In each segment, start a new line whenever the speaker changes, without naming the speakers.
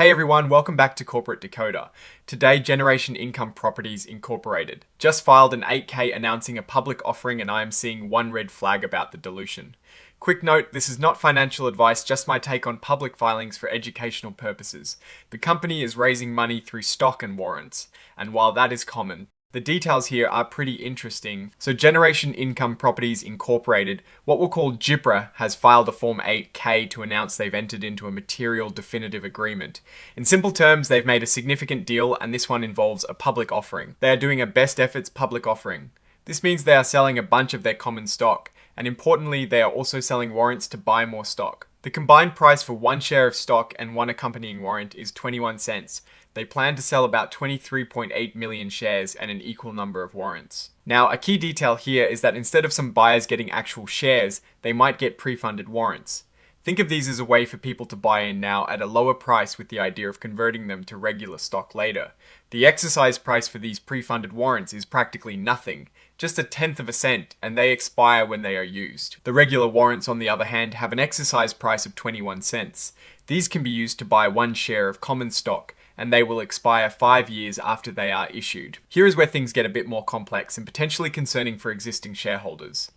Hey everyone, welcome back to Corporate Decoder. Today, Generation Income Properties Incorporated just filed an 8K announcing a public offering, and I am seeing one red flag about the dilution. Quick note, this is not financial advice, just my take on public filings for educational purposes. The company is raising money through stock and warrants, and while that is common, the details here are pretty interesting. So Generation Income Properties Incorporated, what we'll call GIPR, has filed a Form 8K to announce they've entered into a material definitive agreement. In simple terms, they've made a significant deal, and this one involves a public offering. They are doing a best efforts public offering. This means they are selling a bunch of their common stock, and importantly, they are also selling warrants to buy more stock. The combined price for one share of stock and one accompanying warrant is 21 cents. They plan to sell about 23.8 million shares and an equal number of warrants. Now, a key detail here is that instead of some buyers getting actual shares, they might get pre-funded warrants. Think of these as a way for people to buy in now at a lower price with the idea of converting them to regular stock later. The exercise price for these pre-funded warrants is practically nothing, just a tenth of a cent, and they expire when they are used. The regular warrants, on the other hand, have an exercise price of 21 cents. These can be used to buy one share of common stock, and they will expire 5 years after they are issued. Here is where things get a bit more complex and potentially concerning for existing shareholders.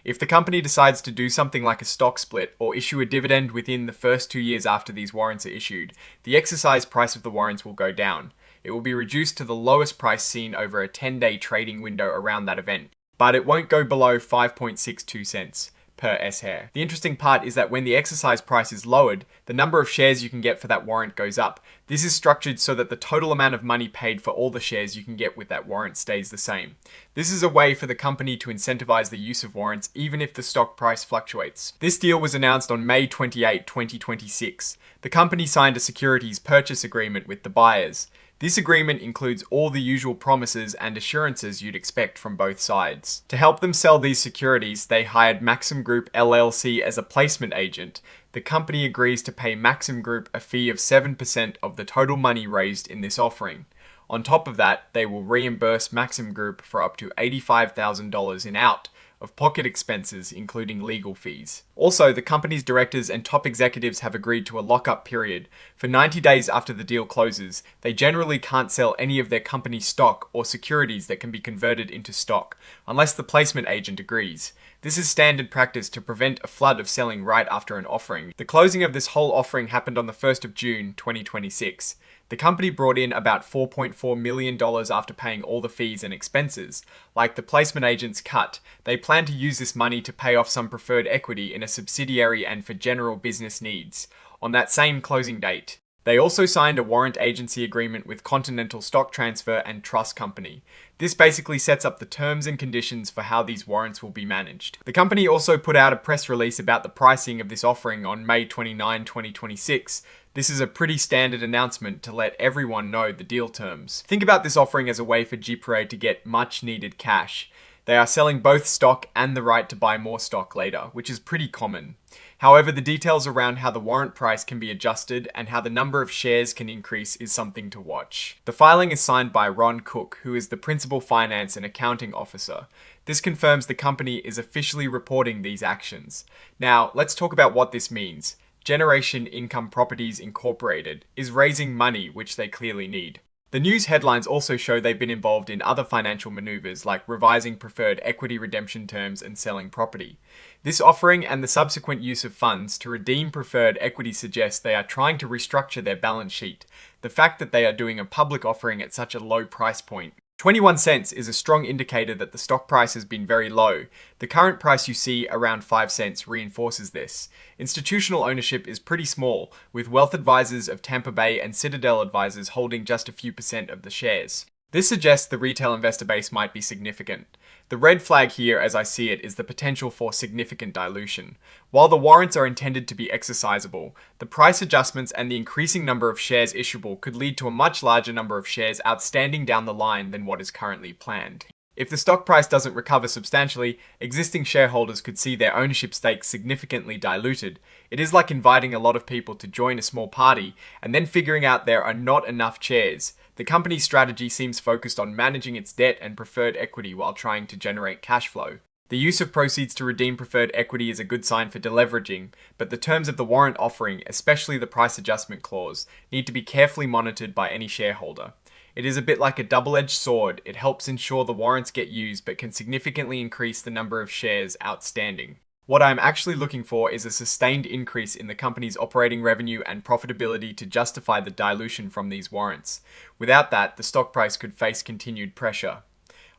If the company decides to do something like a stock split or issue a dividend within the first 2 years after these warrants are issued, the exercise price of the warrants will go down. It will be reduced to the lowest price seen over a 10-day trading window around that event, but it won't go below 5.62 cents per share. The interesting part is that when the exercise price is lowered, the number of shares you can get for that warrant goes up. This is structured so that the total amount of money paid for all the shares you can get with that warrant stays the same. This is a way for the company to incentivize the use of warrants even if the stock price fluctuates. This deal was announced on May 28, 2026. The company signed a securities purchase agreement with the buyers. This agreement includes all the usual promises and assurances you'd expect from both sides. To help them sell these securities, they hired Maxim Group LLC as a placement agent. The company agrees to pay Maxim Group a fee of 7% of the total money raised in this offering. On top of that, they will reimburse Maxim Group for up to $85,000 in out-of-pocket expenses, including legal fees. Also, the company's directors and top executives have agreed to a lock-up period. For 90 days after the deal closes, they generally can't sell any of their company stock or securities that can be converted into stock, unless the placement agent agrees. This is standard practice to prevent a flood of selling right after an offering. The closing of this whole offering happened on the 1st of June, 2026. The company brought in about $4.4 million after paying all the fees and expenses. Like the placement agent's cut, they plan to use this money to pay off some preferred equity in a subsidiary and for general business needs. On that same closing date, they also signed a warrant agency agreement with Continental Stock Transfer and Trust Company. This basically sets up the terms and conditions for how these warrants will be managed. The company also put out a press release about the pricing of this offering on May 29, 2026. This is a pretty standard announcement to let everyone know the deal terms. Think about this offering as a way for GIPRW to get much needed cash. They are selling both stock and the right to buy more stock later, which is pretty common. However, the details around how the warrant price can be adjusted and how the number of shares can increase is something to watch. The filing is signed by Ron Cook, who is the Principal Finance and Accounting Officer. This confirms the company is officially reporting these actions. Now, let's talk about what this means. Generation Income Properties Incorporated is raising money, which they clearly need. The news headlines also show they've been involved in other financial maneuvers like revising preferred equity redemption terms and selling property. This offering and the subsequent use of funds to redeem preferred equity suggests they are trying to restructure their balance sheet. The fact that they are doing a public offering at such a low price point, 21 cents, is a strong indicator that the stock price has been very low. The current price you see, around 5 cents, reinforces this. Institutional ownership is pretty small, with wealth advisors of Tampa Bay and Citadel advisors holding just a few percent of the shares. This suggests the retail investor base might be significant. The red flag here, as I see it, is the potential for significant dilution. While the warrants are intended to be exercisable, the price adjustments and the increasing number of shares issuable could lead to a much larger number of shares outstanding down the line than what is currently planned. If the stock price doesn't recover substantially, existing shareholders could see their ownership stakes significantly diluted. It is like inviting a lot of people to join a small party and then figuring out there are not enough chairs. The company's strategy seems focused on managing its debt and preferred equity while trying to generate cash flow. The use of proceeds to redeem preferred equity is a good sign for deleveraging, but the terms of the warrant offering, especially the price adjustment clause, need to be carefully monitored by any shareholder. It is a bit like a double-edged sword. It helps ensure the warrants get used, but can significantly increase the number of shares outstanding. What I'm actually looking for is a sustained increase in the company's operating revenue and profitability to justify the dilution from these warrants. Without that, the stock price could face continued pressure.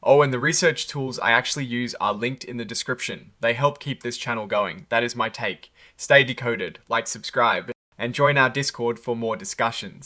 Oh, and the research tools I actually use are linked in the description. They help keep this channel going. That is my take. Stay decoded, like, subscribe, and join our Discord for more discussions.